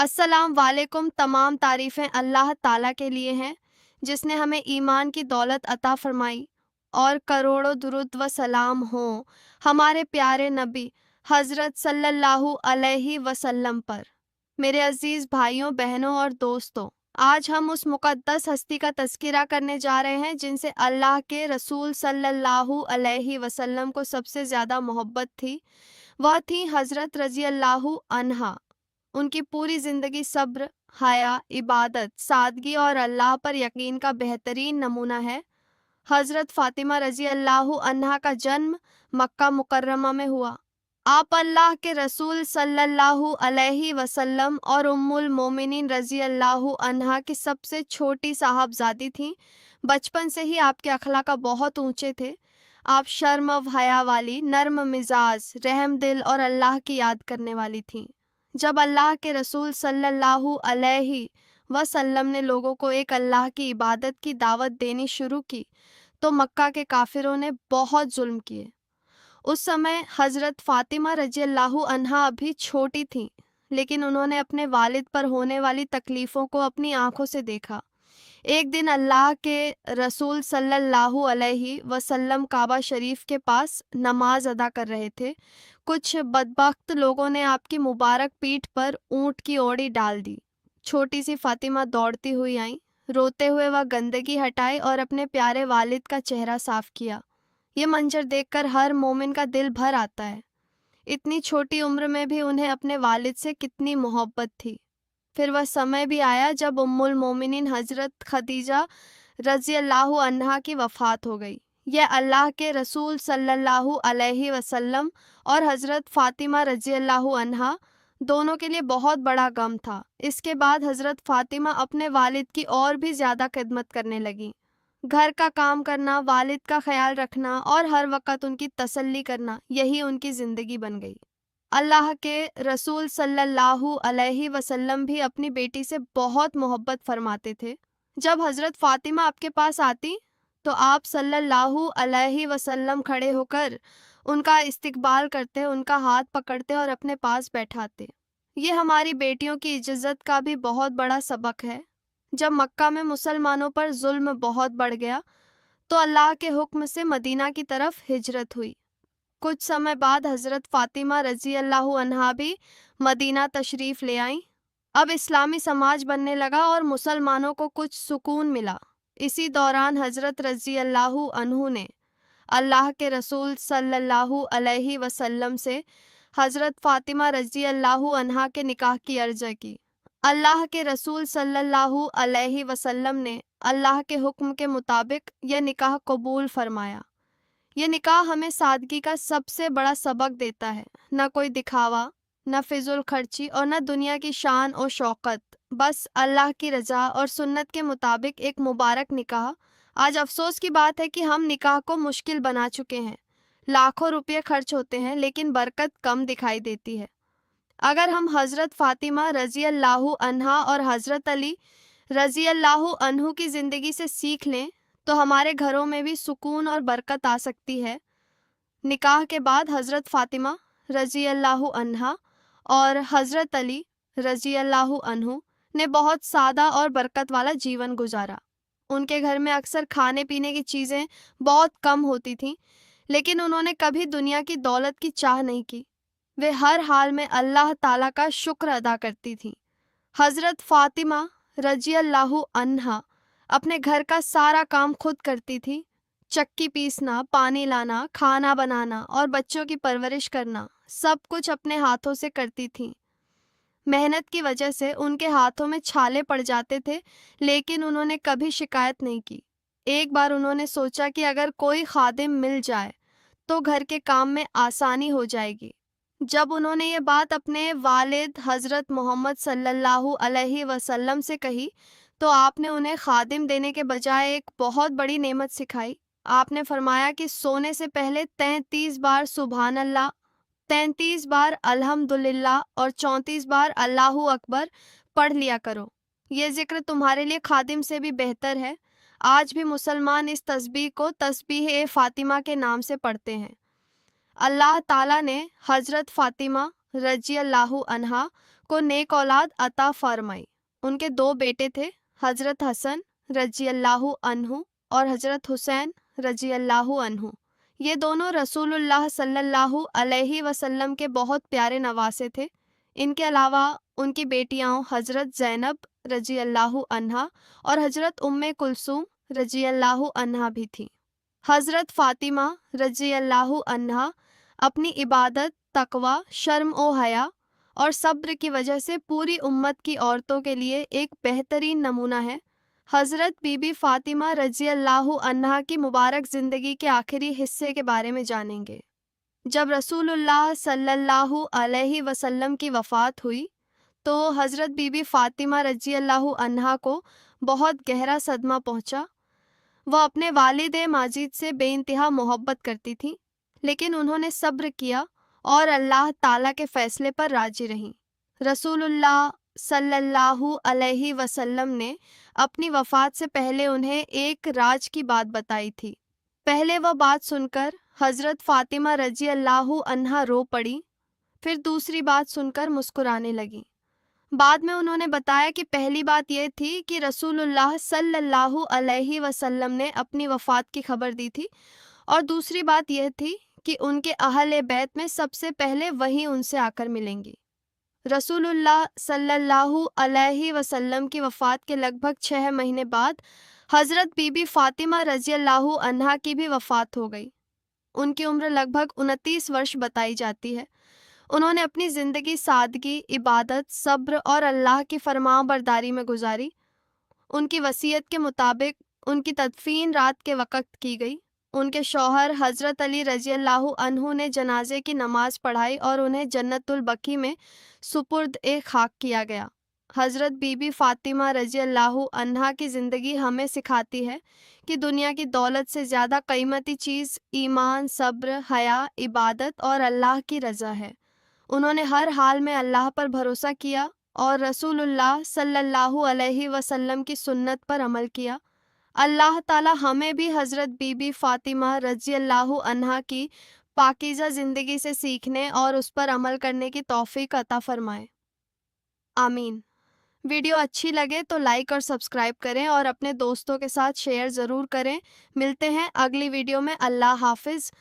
अस्सलाम वालेकुम। तमाम तारीफ़ें अल्लाह ताला के लिए हैं जिसने हमें ईमान की दौलत अता फरमाई, और करोड़ों दुरूद व सलाम हो हमारे प्यारे नबी हज़रत सल्लल्लाहु अलैहि वसल्लम पर। मेरे अजीज़ भाइयों, बहनों और दोस्तों, आज हम उस मुक़द्दस हस्ती का तज़किरा करने जा रहे हैं जिनसे अल्लाह के रसूल सल्लल्लाहु अलैहि वसल्लम को सबसे ज़्यादा मोहब्बत थी। वह थी हज़रत रज़ी अल्लाहु अन्हा। उनकी पूरी ज़िंदगी सब्र, हया, इबादत, सादगी और अल्लाह पर यकीन का बेहतरीन नमूना है। हज़रत फ़ातिमा रज़ी अल्लाहु अन्हा का जन्म मक्का मुकर्रमा में हुआ। आप अल्लाह के रसूल सल्लल्लाहु अलैहि वसल्लम और उम्मुल मोमिनीन रज़ी अल्लाहु अन्हा की सबसे छोटी साहबजादी थीं। बचपन से ही आपके अखलाक बहुत ऊंचे थे। आप शर्म व हया वाली, नर्म मिजाज, रहम दिल और अल्लाह की याद करने वाली थीं। जब अल्लाह के रसूल सल्लल्लाहु अलैहि वसल्लम ने लोगों को एक अल्लाह की इबादत की दावत देनी शुरू की तो मक्का के काफिरों ने बहुत जुल्म किए। उस समय हज़रत फ़ातिमा रज़ियल्लाहु अन्हा अभी छोटी थीं, लेकिन उन्होंने अपने वालिद पर होने वाली तकलीफ़ों को अपनी आंखों से देखा। एक दिन अल्लाह के रसूल सल्लल्लाहु अलैहि वसल्लम काबा शरीफ के पास नमाज अदा कर रहे थे। कुछ बदबख्त लोगों ने आपकी मुबारक पीठ पर ऊंट की ओड़ी डाल दी। छोटी सी फातिमा दौड़ती हुई आई। रोते हुए वह गंदगी हटाई और अपने प्यारे वालिद का चेहरा साफ किया। ये मंजर देखकर हर मोमिन का दिल भर आता है। इतनी छोटी उम्र में भी उन्हें अपने वालिद से कितनी मोहब्बत थी। फिर वह समय भी आया जब उम्मुल मोमिनीन हज़रत खदीजा रज़ी अल्लाहु अन्हा की वफ़ात हो गई। यह अल्लाह के रसूल सल्लल्लाहु अलैहि वसल्लम और हज़रत फ़ातिमा रज़ी अल्लाहु अन्हा दोनों के लिए बहुत बड़ा गम था। इसके बाद हज़रत फ़ातिमा अपने वालिद की और भी ज़्यादा खिदमत करने लगीं। घर का काम करना, वालिद का ख्याल रखना और हर वक़्त उनकी तसल्ली करना, यही उनकी ज़िंदगी बन गई। अल्लाह के रसूल सल्लल्लाहु अलैहि वसल्लम भी अपनी बेटी से बहुत मोहब्बत फरमाते थे। जब हज़रत फ़ातिमा आपके पास आती तो आप सल्लल्लाहु अलैहि वसल्लम खड़े होकर उनका इस्तकबाल करते, उनका हाथ पकड़ते और अपने पास बैठाते। ये हमारी बेटियों की इज्जत का भी बहुत बड़ा सबक है। जब मक्का में मुसलमानों पर जुल्म बहुत बढ़ गया तो अल्लाह के हुक्म से मदीना की तरफ हिजरत हुई। कुछ समय बाद हज़रत फ़ातिमा रज़ी अल्लाहु अन्हा भी मदीना तशरीफ़ ले आईं। अब इस्लामी समाज बनने लगा और मुसलमानों को कुछ सुकून मिला। इसी दौरान हज़रत रज़ी अल्लाहु अन्हु ने अल्लाह के रसूल सल्लल्लाहु अलैहि वसल्लम से हज़रत फ़ातिमा रज़ी अल्लाहु अन्हा के निकाह की अर्ज़ की। अल्लाह के रसूल सल्लल्लाहु अलैहि वसल्लम ने अल्लाह के हुक्म के मुताबिक यह निकाह कबूल फरमाया। यह निकाह हमें सादगी का सबसे बड़ा सबक देता है। न कोई दिखावा, न फिजुल खर्ची और न दुनिया की शान और शौकत, बस अल्लाह की रज़ा और सुन्नत के मुताबिक एक मुबारक निकाह। आज अफसोस की बात है कि हम निकाह को मुश्किल बना चुके हैं। लाखों रुपये खर्च होते हैं लेकिन बरकत कम दिखाई देती है। अगर हम हज़रत फ़ातिमा रज़ी अल्लाहु अन्हा और हज़रत अली रज़ी अल्लाहु अन्हु की ज़िंदगी से सीख लें तो हमारे घरों में भी सुकून और बरकत आ सकती है। निकाह के बाद हज़रत फ़ातिमा रज़ी अल्लाहु अन्हा और हज़रत अली रज़ी अल्लाहु अन्हु ने बहुत सादा और बरकत वाला जीवन गुजारा। उनके घर में अक्सर खाने पीने की चीज़ें बहुत कम होती थीं, लेकिन उन्होंने कभी दुनिया की दौलत की चाह नहीं की। वे हर हाल में अल्लाह ताला का शुक्र अदा करती थीं। हज़रत फ़ातिमा रज़ी अल्लाहु अन्हा अपने घर का सारा काम खुद करती थी। चक्की पीसना, पानी लाना, खाना बनाना और बच्चों की परवरिश करना, सब कुछ अपने हाथों से करती थीं। मेहनत की वजह से उनके हाथों में छाले पड़ जाते थे, लेकिन उन्होंने कभी शिकायत नहीं की। एक बार उन्होंने सोचा कि अगर कोई खादिम मिल जाए तो घर के काम में आसानी हो जाएगी। जब उन्होंने ये बात अपने वालिद हज़रत मोहम्मद सल्लल्लाहु अलैहि वसल्लम से कही तो आपने उन्हें खादिम देने के बजाय एक बहुत बड़ी नेमत सिखाई। आपने फरमाया कि सोने से पहले 33 बार सुभान अल्लाह, 33 बार अल्हम्दुलिल्लाह और 34 बार अल्लाहू अकबर पढ़ लिया करो। ये जिक्र तुम्हारे लिए खादिम से भी बेहतर है। आज भी मुसलमान इस तस्बीह को तस्बीह ए फ़ातिमा के नाम से पढ़ते हैं। अल्लाह ताला ने हज़रत फ़ातिमा रज़ी अल्लाहु अन्हा को नेक औलाद अता फरमाई। उनके 2 बेटे थे, हजरत हसन रजी अल्लाहु अन्हु और हजरत हुसैन रजी अल्लाहु अन्हु। ये दोनों रसूलुल्लाह सल्लल्लाहु अलैहि वसल्लम के बहुत प्यारे नवासे थे। इनके अलावा उनकी बेटियां हजरत ज़ैनब रजी अल्लाहु अन्हा और हजरत उम्मे कुलसूम रजी अल्लाहु अन्हा भी थीं। हजरत फातिमा रजी अल्लाहु अन्हा अपनी इबादत, तकवा, शर्म ओ हया और सब्र की वजह से पूरी उम्मत की औरतों के लिए एक बेहतरीन नमूना है। हजरत बीबी फातिमा रजी अल्लाहु अन्हा की मुबारक ज़िंदगी के आखिरी हिस्से के बारे में जानेंगे। जब रसूलुल्लाह सल्लल्लाहु अलैहि वसल्लम की वफ़ात हुई तो हज़रत बीबी फ़ातिमा रज़ी अल्लाहु अन्हा को बहुत गहरा सदमा पहुंचा। वह अपने वालिद माजिद से बेइंतहा मोहब्बत करती थी, लेकिन उन्होंने सब्र किया और अल्लाह ताला के फ़ैसले पर राजी रहीं। रसूलुल्लाह सल्लल्लाहु अलैहि वसल्लम ने अपनी वफ़ात से पहले उन्हें एक राज की बात बताई थी। पहले वह बात सुनकर हज़रत फ़ातिमा रज़ी अल्लाहु अन्हा रो पड़ी, फिर दूसरी बात सुनकर मुस्कुराने लगी। बाद में उन्होंने बताया कि पहली बात यह थी कि रसूलुल्लाह सल्लल्लाहु अलैहि वसल्लम ने अपनी वफ़ात की खबर दी थी, और दूसरी बात यह थी कि उनके अहले बैत में सबसे पहले वही उनसे आकर मिलेंगी। रसूलुल्लाह सल्लल्लाहु अलैहि वसल्लम की वफ़ात के लगभग 6 महीने बाद हज़रत बीबी फ़ातिमा रज़ी अल्लाहु अन्हा की भी वफ़ात हो गई। उनकी उम्र लगभग 29 वर्ष बताई जाती है। उन्होंने अपनी ज़िंदगी सादगी, इबादत, सब्र और अल्लाह की फरमाबरदारी में गुजारी। उनकी वसीयत के मुताबिक उनकी तदफीन रात के वक़्त की गई। उनके शौहर हज़रत अली रज़ी अल्लाहु अन्हु ने जनाजे की नमाज पढ़ाई और उन्हें जन्नतुल बकी में सुपुर्द ए खाक किया गया। हज़रत बीबी फ़ातिमा रज़ी अल्लाहु अन्हा की ज़िंदगी हमें सिखाती है कि दुनिया की दौलत से ज़्यादा कीमती चीज़ ईमान, सब्र, हया, इबादत और अल्लाह की रज़ा है। उन्होंने हर हाल में अल्लाह पर भरोसा किया और रसूलुल्लाह सल्लल्लाहु अलैहि वसल्लम की सुन्नत पर अमल किया। अल्लाह ताला हमें भी हज़रत बीबी फ़ातिमा रज़ी अल्लाहु अन्हा की पाकीज़ा ज़िंदगी से सीखने और उस पर अमल करने की तौफ़ीक अता फ़रमाए। आमीन। वीडियो अच्छी लगे तो लाइक और सब्सक्राइब करें और अपने दोस्तों के साथ शेयर ज़रूर करें। मिलते हैं अगली वीडियो में। अल्लाह हाफ़िज़।